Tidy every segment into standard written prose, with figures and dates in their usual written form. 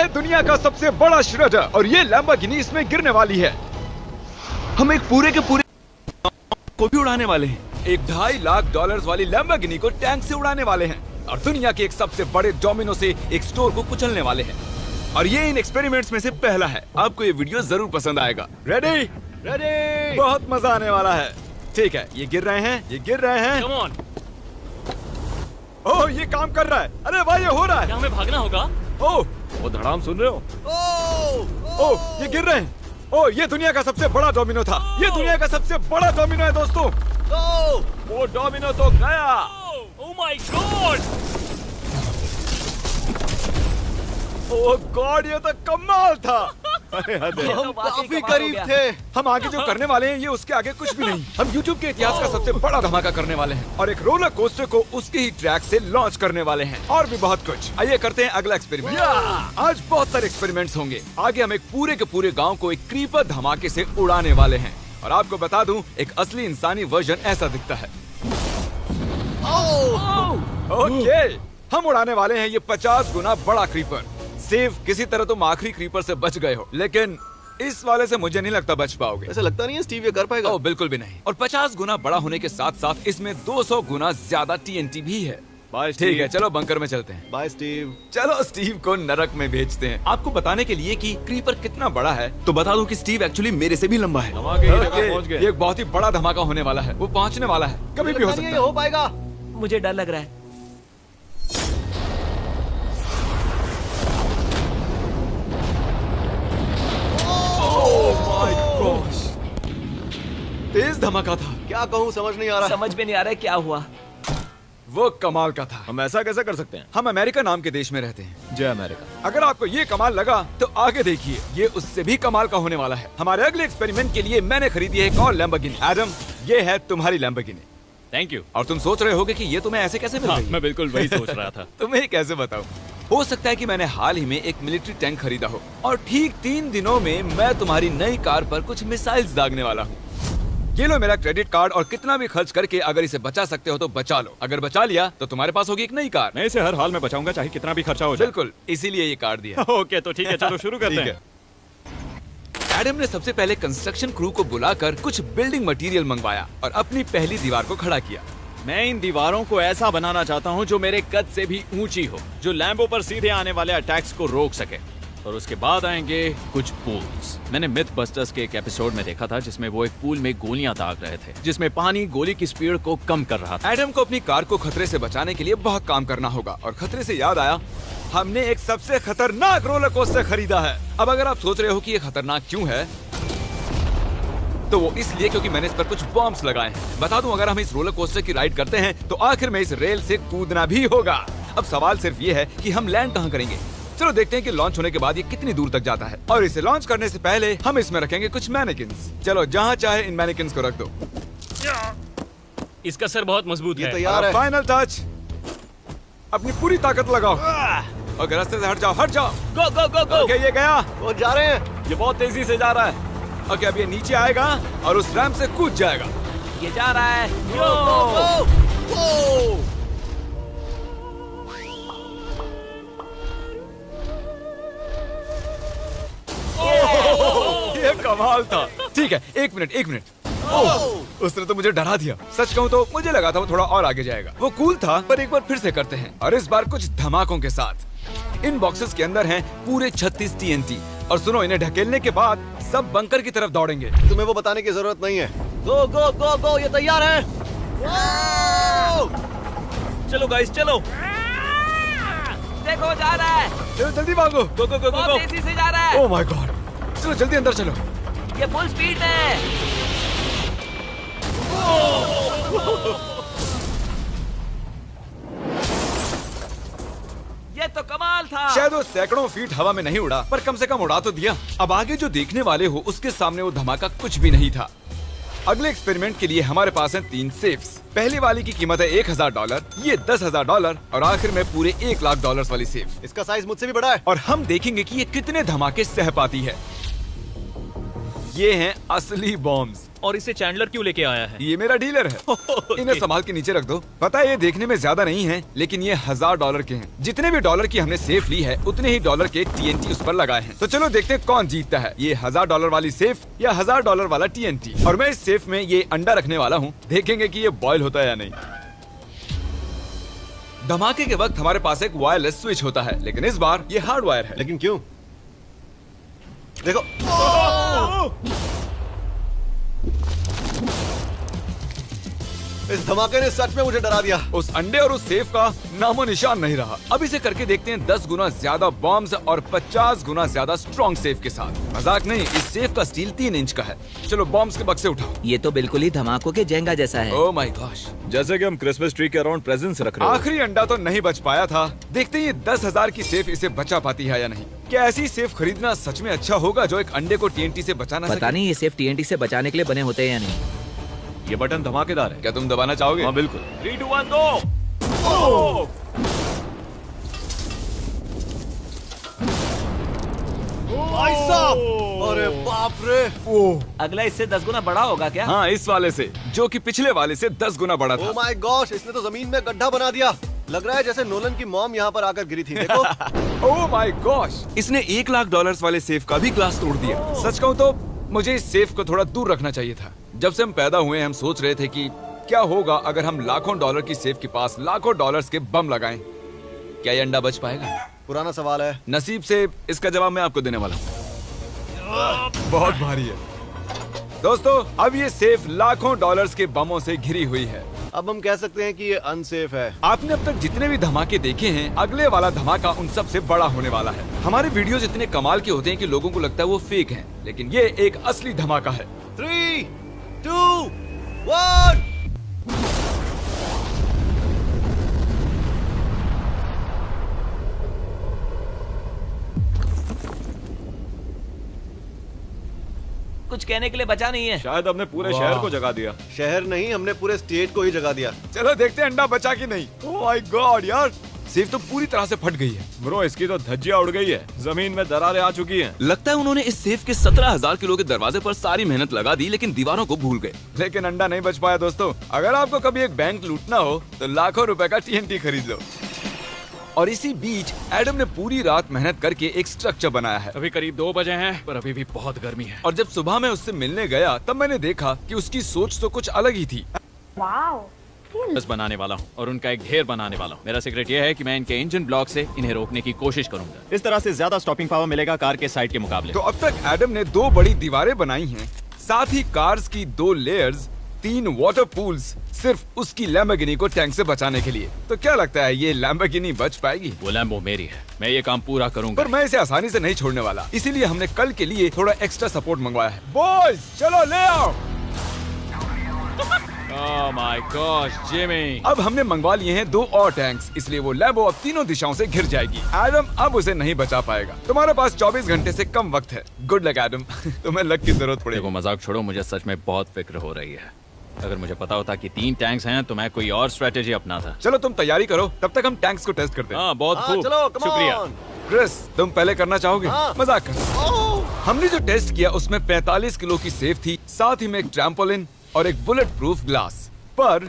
दुनिया का सबसे बड़ा श्रेडर और ये लैम्बोर्गिनी इसमें गिरने वाली है। हम एक पूरे के पूरे को भी उड़ाने वाले हैं। एक $2.5 लाख वाली लैम्बोर्गिनी को टैंक से उड़ाने वाले हैं और दुनिया के एक सबसे बड़े डोमिनो से एक स्टोर को कुचलने वाले हैं। और ये इन एक्सपेरिमेंट्स में से पहला है। आपको ये वीडियो जरूर पसंद आएगा। रेडी? रेडी। बहुत मजा आने वाला है। ठीक है, ये गिर रहे हैं, ये गिर रहे हैं। Come on. ओह, ये काम कर रहा है। अरे भाई, ये हो रहा है। क्या हमें भागना होगा? ओह, वो धड़ाम सुन रहे हो? ओह, ये गिर रहे हैं। ओह, ये दुनिया का सबसे बड़ा डोमिनो था। ये दुनिया का सबसे बड़ा डोमिनो है दोस्तों। वो डोमिनो तो गया। Oh my God! Oh God, ये तो कमाल था। हम काफी करीब थे। हम आगे जो करने वाले हैं ये उसके आगे कुछ भी नहीं। हम YouTube के इतिहास का सबसे बड़ा धमाका करने वाले हैं और एक रोलर कोस्टर को उसके ही ट्रैक से लॉन्च करने वाले हैं और भी बहुत कुछ। आइए करते हैं अगला एक्सपेरिमेंट। आज बहुत सारे एक्सपेरिमेंट्स होंगे। आगे हम एक पूरे के पूरे गांव को एक क्रीपर धमाके से उड़ाने वाले हैं और आपको बता दूं, एक असली इंसानी वर्जन ऐसा दिखता है। ओके, हम उड़ाने वाले हैं ये 50 गुना बड़ा क्रीपर। सेव, किसी तरह तुम आखिरी क्रीपर से बच गए हो, लेकिन इस वाले से मुझे नहीं लगता बच पाओगे। ऐसा लगता नहीं है स्टीव ये कर पाएगा। ओह, बिल्कुल भी नहीं। और 50 गुना बड़ा होने के साथ साथ इसमें 200 गुना ज्यादा TNT भी है। बाय ठीक है, चलो बंकर में चलते हैं। Bye Steve. चलो स्टीव को नरक में भेजते हैं। आपको बताने के लिए कि क्रीपर कितना बड़ा है तो बता दूं कि स्टीव एक्चुअली मेरे से भी लंबा है। धमाके की जगह पहुंच गए। ये एक बहुत ही बड़ा धमाका होने वाला है। वो पहुंचने वाला है, कभी भी हो सकता है। हो पाएगा। मुझे डर लग रहा है। तेज धमाका था। क्या कहूँ समझ नहीं आ रहा। समझ में नहीं आ रहा है क्या हुआ। वो कमाल का था। हम ऐसा कैसे कर सकते हैं? हम अमेरिका नाम के देश में रहते हैं। जय अमेरिका। अगर आपको ये कमाल लगा तो आगे देखिए, ये उससे भी कमाल का होने वाला है। हमारे अगले एक्सपेरिमेंट के लिए मैंने खरीदी है एक और लैम्बोर्गिनी। एडम, ये है तुम्हारी लैम्बोर्गिनी। Thank you. और तुम सोच रहे होगे कि ये तुम्हें ऐसे कैसे मिल गई? मैं बिल्कुल वही सोच रहा था। तुम्हें कैसे बताऊं? हो सकता है कि मैंने हाल ही में एक मिलिट्री टैंक खरीदा हो और ठीक 3 दिनों में मैं तुम्हारी नई कार पर कुछ मिसाइल्स दागने वाला हूँ। ये लो मेरा क्रेडिट कार्ड और कितना भी खर्च करके अगर इसे बचा सकते हो तो बचा लो। अगर बचा लिया तो तुम्हारे पास होगी एक नई कार। मैं इसे हर हाल में बचाऊंगा, चाहे कितना भी खर्चा हो जाए। बिल्कुल, इसीलिए ये कार्ड दिया। ओके, तो ठीक है, चलो शुरू करते हैं। एडम ने सबसे पहले कंस्ट्रक्शन क्रू को बुलाकर कुछ बिल्डिंग मटेरियल मंगवाया और अपनी पहली दीवार को खड़ा किया। मैं इन दीवारों को ऐसा बनाना चाहता हूँ जो मेरे कद से भी ऊंची हो, जो लैम्बो पर सीधे आने वाले अटैक्स को रोक सके। और उसके बाद आएंगे कुछ पूल्स। मैंने मिथ बस्टर्स के एक एपिसोड में देखा था जिसमें वो एक पूल में गोलियां दाग रहे थे, जिसमें पानी गोली की स्पीड को कम कर रहा था। एडम को अपनी कार को खतरे से बचाने के लिए बहुत काम करना होगा और खतरे से याद आया, हमने एक सबसे खतरनाक रोलर कोस्टर खरीदा है। अब अगर आप सोच रहे हो कि ये खतरनाक क्यों है, तो वो इसलिए क्योंकि मैंने इस पर कुछ बॉम्ब्स लगाए हैं। बता दूं, अगर हम इस रोलर कोस्टर की राइड करते हैं तो आखिर में इस रेल से कूदना भी होगा। अब सवाल सिर्फ ये है कि हम लैंड कहाँ करेंगे। चलो देखते हैं कि लॉन्च होने के बाद ये कितनी दूर तक जाता है। और इसे लॉन्च करने से पहले हम इसमें रखेंगे कुछ मैनिकिन्स। चलो जहाँ चाहे इन मैनिकिन्स को रख दो। इसका सर बहुत मजबूत है। तैयार है। फाइनल टच, अपनी पूरी ताकत लगाओ और रास्ते से हट जाओ, हट जाओ। गो गो गो गो। ओके, ये गया। वो जा रहे हैं। ये बहुत तेजी से जा रहा है। ओके, अब ये नीचे आएगा और उस रैंप से कूद जाएगा। ये जा रहा है। ये कमाल था। ठीक है, एक मिनट। ओह, उसने तो मुझे डरा दिया। सच कहूँ तो मुझे लगा था वो थोड़ा और आगे जाएगा। वो कूल था, पर एक बार फिर से करते हैं और इस बार कुछ धमाकों के साथ। इन बॉक्सेस के अंदर हैं पूरे 36 TNT और सुनो, इन्हें ढकेलने के बाद सब बंकर की तरफ दौड़ेंगे। तुम्हें वो बताने की जरूरत नहीं है। गो गो गो गो, ये तैयार है। चलो गाइस, चलो। देखो जा रहा है। चलो जल्दी भागो। गो गो गो बहुत गो। तेजी से जा रहा है। ओह माय गॉड, चलो जल्दी अंदर चलो। ये फुल स्पीड में। ये तो कमाल था। शायद वो सैकड़ों फीट हवा में नहीं उड़ा, पर कम से कम उड़ा तो दिया। अब आगे जो देखने वाले हो उसके सामने वो धमाका कुछ भी नहीं था। अगले एक्सपेरिमेंट के लिए हमारे पास हैं 3 सेफ्स। पहली वाली की कीमत है $1000, ये $10,000 और आखिर में पूरे $1 लाख वाली सेफ। इसका साइज मुझसे भी बड़ा है। और हम देखेंगे कि ये कितने धमाके सह पाती है। ये हैं असली बॉम्ब्स। और इसे चैंडलर क्यों लेके आया है? ये मेरा डीलर है। इन्हें संभाल के नीचे रख दो। पता है ये देखने में ज्यादा नहीं है, लेकिन ये $1000 के हैं। जितने भी डॉलर की हमने सेफ ली है, उतने ही डॉलर के TNT उस पर लगाए हैं। तो चलो देखते हैं कौन जीतता है, ये $1000 वाली सेफ या $1000 वाला TNT। और मैं इस सेफ में ये अंडा रखने वाला हूँ, देखेंगे कि ये बॉयल होता है या नहीं। धमाके के वक्त हमारे पास एक वायरलेस स्विच होता है, लेकिन इस बार ये हार्ड वायर है। लेकिन क्यों? देखो, इस धमाके ने सच में मुझे डरा दिया। उस अंडे और उस सेफ का नामो निशान नहीं रहा। अब इसे करके देखते हैं 10 गुना ज्यादा बॉम्ब्स और 50 गुना ज्यादा स्ट्रॉन्ग सेफ के साथ। मजाक नहीं, इस सेफ का स्टील 3 इंच का है। चलो बॉम्ब्स के बक्से उठाओ। ये तो बिल्कुल ही धमाकों के जेंगा जैसा है। ओह माय गॉश, जैसे कि हम क्रिसमस ट्री के अराउंड प्रेजेंट्स रख रहे हैं। आखिरी अंडा तो नहीं बच पाया था। देखते हैं ये 10,000 की सेफ इसे बचा पाती है या नहीं। क्या ऐसी सेफ खरीदना सच में अच्छा होगा जो एक अंडे को TNT से बचा ना पता सके? नहीं ये सेफ TNT से बचाने के लिए बने होते हैं या नहीं। ये बटन धमाकेदार है। क्या तुम दबाना चाहोगे? हाँ बिल्कुल। 3, 2, 1 गो। भाई साहब, अरे बाप रे। अगला इससे 10 गुना बड़ा होगा क्या? हाँ, इस वाले से, जो कि पिछले वाले से 10 गुना बड़ा ओ था। माय गॉश, इसने तो जमीन में गड्ढा बना दिया। लग रहा है जैसे नोलन की मॉम यहाँ पर आकर गिरी थी। देखो। ओह माय गॉश, इसने $1,00,000 वाले सेफ का भी ग्लास तोड़ दिया। सच कहूँ तो मुझे इस सेफ को थोड़ा दूर रखना चाहिए था। जब से हम पैदा हुए हम सोच रहे थे कि क्या होगा अगर हम लाखों डॉलर की सेफ के पास लाखों डॉलर्स के बम लगाएं। क्या ये अंडा बच पाएगा? पुराना सवाल है। नसीब से इसका जवाब मैं आपको देने वाला हूँ। बहुत भारी है दोस्तों। अब ये सेफ लाखों डॉलर्स के बमों से घिरी हुई है। अब हम कह सकते हैं कि ये अनसेफ है। आपने अब तक जितने भी धमाके देखे हैं, अगले वाला धमाका उन सब से बड़ा होने वाला है। हमारे वीडियोस इतने कमाल के होते हैं कि लोगों को लगता है वो फेक हैं, लेकिन ये एक असली धमाका है। 3, 2, 1। कुछ कहने के लिए बचा नहीं है। शायद हमने पूरे शहर को जगा दिया। शहर नहीं, हमने पूरे स्टेट को ही जगा दिया। चलो देखते हैं अंडा बचा कि नहीं। ओह माय गॉड यार, सेफ तो पूरी तरह से फट गई है। ब्रो, इसकी तो धज्जियां उड़ गई है। जमीन में दरारें आ चुकी हैं। लगता है उन्होंने इस सेफ के 17,000 किलो के दरवाजे पर सारी मेहनत लगा दी, लेकिन दीवारों को भूल गए। लेकिन अंडा नहीं बच पाया दोस्तों। अगर आपको कभी एक बैंक लूटना हो तो लाखों रुपए का TNT खरीद लो। और इसी बीच एडम ने पूरी रात मेहनत करके एक स्ट्रक्चर बनाया है। अभी करीब 2 बजे हैं, पर अभी भी बहुत गर्मी है। और जब सुबह मैं उससे मिलने गया तब मैंने देखा कि उसकी सोच तो कुछ अलग ही थी। बस बनाने वाला हूँ और उनका एक ढेर बनाने वाला हूँ। मेरा सीक्रेट ये है कि मैं इनके इंजन ब्लॉक से इन्हें रोकने की कोशिश करूंगा। इस तरह से ज्यादा स्टॉपिंग पावर मिलेगा कार के साइड के मुकाबले। तो अब तक एडम ने 2 बड़ी दीवारें बनाई हैं, साथ ही कार्स की 2 लेयर्स, 3 वाटर पूल्स, सिर्फ उसकी लैम्बोर्गिनी को टैंक से बचाने के लिए। तो क्या लगता है ये लैम्बोर्गिनी बच पाएगी? वो लैम्बो मेरी है, मैं ये काम पूरा करूंगा। पर मैं इसे आसानी से नहीं छोड़ने वाला, इसीलिए हमने कल के लिए थोड़ा एक्स्ट्रा सपोर्ट मंगवाया है। बॉयज चलो ले आओ। Oh my gosh Jimmy. अब हमने मंगवा लिए हैं 2 और टैंक्स, इसलिए वो लैम्बो अब तीनों दिशाओं से घिर जाएगी। एडम अब उसे नहीं बचा पाएगा। तुम्हारे पास 24 घंटे से कम वक्त है। Good luck Adam. तुम्हें लक की जरूरत पड़ेगी। देखो मजाक छोड़ो, मुझे सच में बहुत फिक्र हो रही है। अगर मुझे पता होता कि 3 टैंक्स हैं तो मैं कोई और स्ट्रेटेजी अपनाता। चलो तुम तैयारी करो, तब तक हम टैंक्स को टेस्ट करते हैं। हाँ बहुत खूब, चलो, come शुक्रिया। on। क्रिस तुम पहले करना चाहोगे? हाँ। मजाक कर। हमने जो टेस्ट किया उसमें 45 किलो की सेफ थी, साथ ही में एक ट्रैम्पोलिन और एक बुलेट प्रूफ ग्लास। पर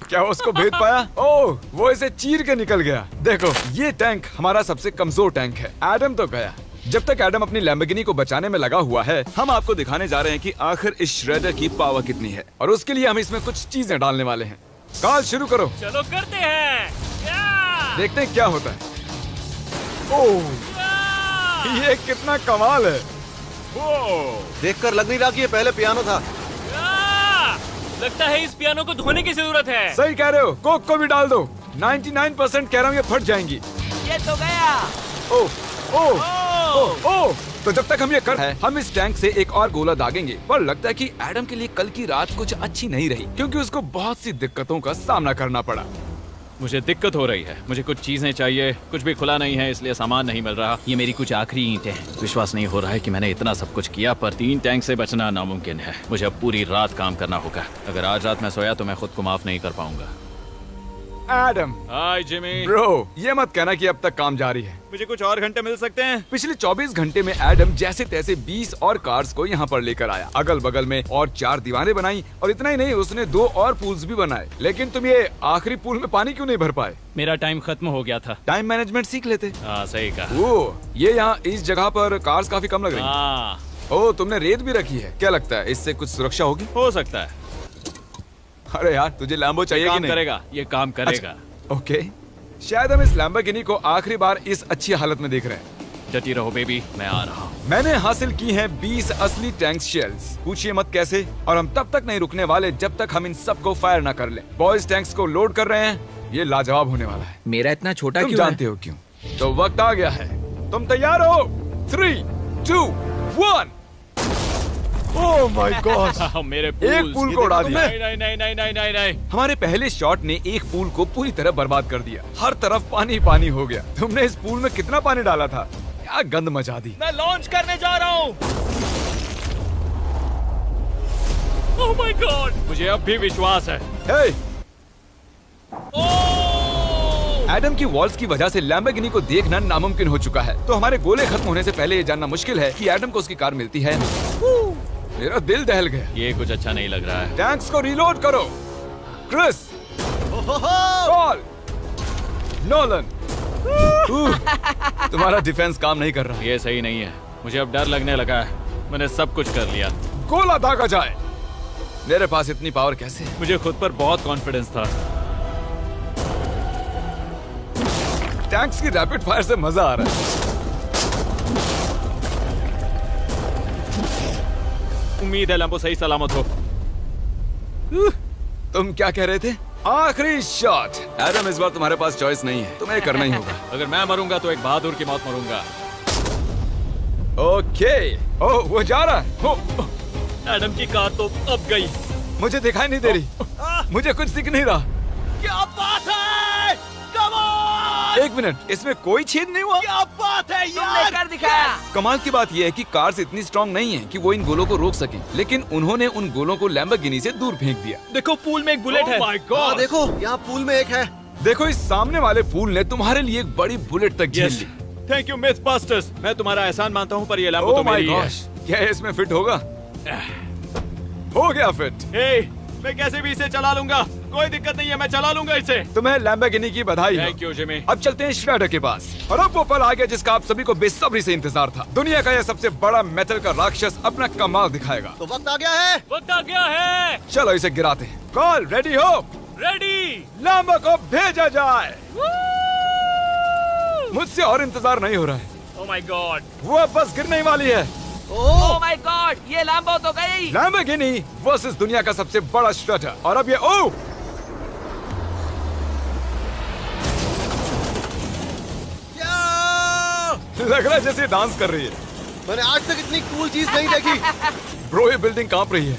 क्या वो उसको भेद पाया? ओह, वो इसे चीर के निकल गया। देखो ये टैंक हमारा सबसे कमजोर टैंक है। एडम तो गया। जब तक एडम अपनी लैम्बोर्गिनी को बचाने में लगा हुआ है, हम आपको दिखाने जा रहे हैं कि आखिर इस श्रेडर की पावर कितनी है, और उसके लिए हम इसमें कुछ चीजें डालने वाले हैं। कार्ल शुरू करो। चलो करते हैं। या! देखते हैं क्या होता है। ओह, ये कितना कमाल है। देखकर लग नहीं रहा कि ये पहले पियानो था। या! लगता है इस पियानो को धोने की जरूरत है। सही कह रहे हो, कोक को भी डाल दो। 99% कह रहा हूँ ये फट जाएंगी। ये तो गया। ओह ओह ओह ओह। तो जब तक हम ये कर हम इस टैंक से एक और गोला दागेंगे। पर लगता है कि एडम के लिए कल की रात कुछ अच्छी नहीं रही, क्योंकि उसको बहुत सी दिक्कतों का सामना करना पड़ा। मुझे दिक्कत हो रही है, मुझे कुछ चीजें चाहिए, कुछ भी खुला नहीं है इसलिए सामान नहीं मिल रहा। ये मेरी कुछ आखिरी ईंटें हैं। विश्वास नहीं हो रहा है कि मैंने इतना सब कुछ किया, पर 3 टैंक से बचना नामुमकिन है। मुझे अब पूरी रात काम करना होगा। अगर आज रात मैं सोया तो मैं खुद को माफ नहीं कर पाऊंगा। एडम। हाय जिमी। ब्रो, ये मत कहना कि अब तक काम जारी है। मुझे कुछ और घंटे मिल सकते हैं? पिछले 24 घंटे में एडम जैसे तैसे 20 और कार्स को यहाँ पर लेकर आया। अगल बगल में और 4 दीवारें बनाई और इतना ही नहीं, उसने 2 और पूल्स भी बनाए। लेकिन तुम ये आखिरी पूल में पानी क्यों नहीं भर पाए? मेरा टाइम खत्म हो गया था। टाइम मैनेजमेंट सीख लेते। हाँ सही कहा। ओ, ये यहाँ इस जगह पर कार्स काफी कम लग रही हैं। हाँ ओ, तुमने रेत भी रखी है। क्या लगता है इससे कुछ सुरक्षा होगी? हो सकता है। अरे यार, तुझे लैम्बो चाहिए कि काम नहीं? करेगा, ये काम करेगा। ओके, शायद हम इस लैम्बोर्गिनी को आखिरी बार इस अच्छी हालत में देख रहे हैं। डटी रहो बेबी, मैं आ रहा हूँ। मैंने हासिल की हैं 20 असली टैंक शेल्स। पूछिए मत कैसे, और हम तब तक नहीं रुकने वाले जब तक हम इन सबको फायर ना कर लें। बॉयज टैंक्स को लोड कर रहे हैं, ये लाजवाब होने वाला है। मेरा इतना छोटा तुम क्यों जानते हो क्यों? तो वक्त आ गया है। तुम तैयार हो? 3, 2, 1। Oh my God! मेरे एक पूल को उड़ा दिया। नहीं नहीं नहीं नहीं नहीं नहीं नहीं। हमारे पहले शॉट ने एक पूल को पूरी तरह बर्बाद कर दिया। हर तरफ पानी पानी हो गया। तुमने इस पूल में कितना पानी डाला था? क्या गंद मचा दी। मैं लॉन्च करने जा रहा हूँ। Oh my God! मुझे अब भी विश्वास है। हे, ओह! एडम की वॉल्स की वजह से लैम्बोर्गिनी को देखना नामुमकिन हो चुका है। तो हमारे गोले खत्म होने से पहले ये जानना मुश्किल है कि एडम को उसकी कार मिलती है। मेरा दिल दहल गया। ये कुछ अच्छा नहीं लग रहा है। टैंक्स को रीलोड करो। Chris, Paul, Nolan. तुम्हारा डिफेंस काम नहीं कर रहा। ये सही नहीं है। मुझे अब डर लगने लगा है। मैंने सब कुछ कर लिया। गोला दागा जाए। मेरे पास इतनी पावर कैसे है? मुझे खुद पर बहुत कॉन्फिडेंस था। टैंक्स की रैपिड फायर से मजा आ रहा है। उम्मीद है लैम्बो सही सलामत हो। तुम क्या कह रहे थे? आखिरी शॉट। एडम, इस बार तुम्हारे पास चॉइस नहीं है, तुम्हें करना ही होगा। अगर मैं मरूंगा तो एक बहादुर की मौत मरूंगा। ओके। ओह, वो जा रहा है। ओह, एडम की कार तो अब गई। मुझे दिखाई नहीं दे रही। मुझे कुछ दिख नहीं रहा। क्या बात है? Come on! एक मिनट, इसमें कोई छेद नहीं हुआ? क्या बात है तुमने यार? कर दिखाया। कमाल की बात यह है कि कार्स इतनी स्ट्रांग नहीं है कि वो इन गोलों को रोक सके, लेकिन उन्होंने उन गोलों को लैम्बोर्गिनी से दूर फेंक दिया। देखो पूल में एक बुलेट है। माय हाँ गॉड! देखो, यहाँ पूल में एक है। देखो, इस सामने वाले पूल ने तुम्हारे लिए एक बड़ी बुलेट तक झेल ली। Thank you myth busters. मैं तुम्हारा एहसान मानता हूँ, पर ये लैम्बो ओह तो माय मेरी है। गॉश, क्या इसमें फिट होगा? हो गया फिट। हे, मैं कैसे भी इसे चला लूंगा। कोई दिक्कत नहीं है, मैं चला लूंगा इसे। तुम्हें लैम्बोर्गिनी की बधाई हो। Thank you Jimmy. अब चलते हैं श्रेडर के पास। और अब वो पल आ गया जिसका आप सभी को बेसब्री से इंतजार था। दुनिया का यह सबसे बड़ा मेटल का राक्षस अपना कमाल दिखाएगा। तो वक्त आ गया है। वक्त आ गया है। चलो इसे गिराते हैं। कॉल रेडी हो? रेडी। लैम्बो को भेजा जाए। मुझसे और इंतजार नहीं हो रहा है। Oh my God! वो अब बस गिरने ही वाली है। Oh my God! ये लैम्बो तो गई। लैम्बोर्गिनी वर्सेस दुनिया का सबसे बड़ा श्रेडर। और अब ये ओह, लग रहा है जैसे डांस कर रही है। मैंने आज तक इतनी कूल चीज नहीं देखी। ब्रो, ये बिल्डिंग कांप रही है।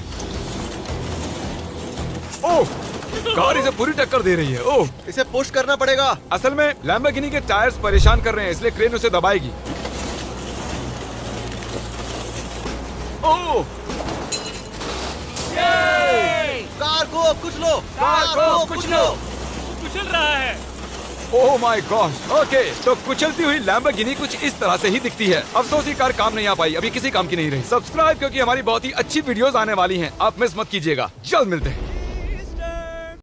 ओह, कार इसे पूरी टक्कर दे रही है। ओह, इसे पुश करना पड़ेगा। असल में लैम्बोर्गिनी के टायर्स परेशान कर रहे हैं, इसलिए क्रेन उसे दबाएगी। ओह, कार को कुछ लो। कार को कुछ लो। कुचल रहा है। Oh my gosh. ओके, तो कुचलती हुई लैम्बोर्गिनी कुछ इस तरह से ही दिखती है। अफसोस ये कार काम नहीं आ पाई, अभी किसी काम की नहीं रही। सब्सक्राइब, क्योंकि हमारी बहुत ही अच्छी वीडियोस आने वाली हैं। आप मिस मत कीजिएगा। जल्द मिलते हैं।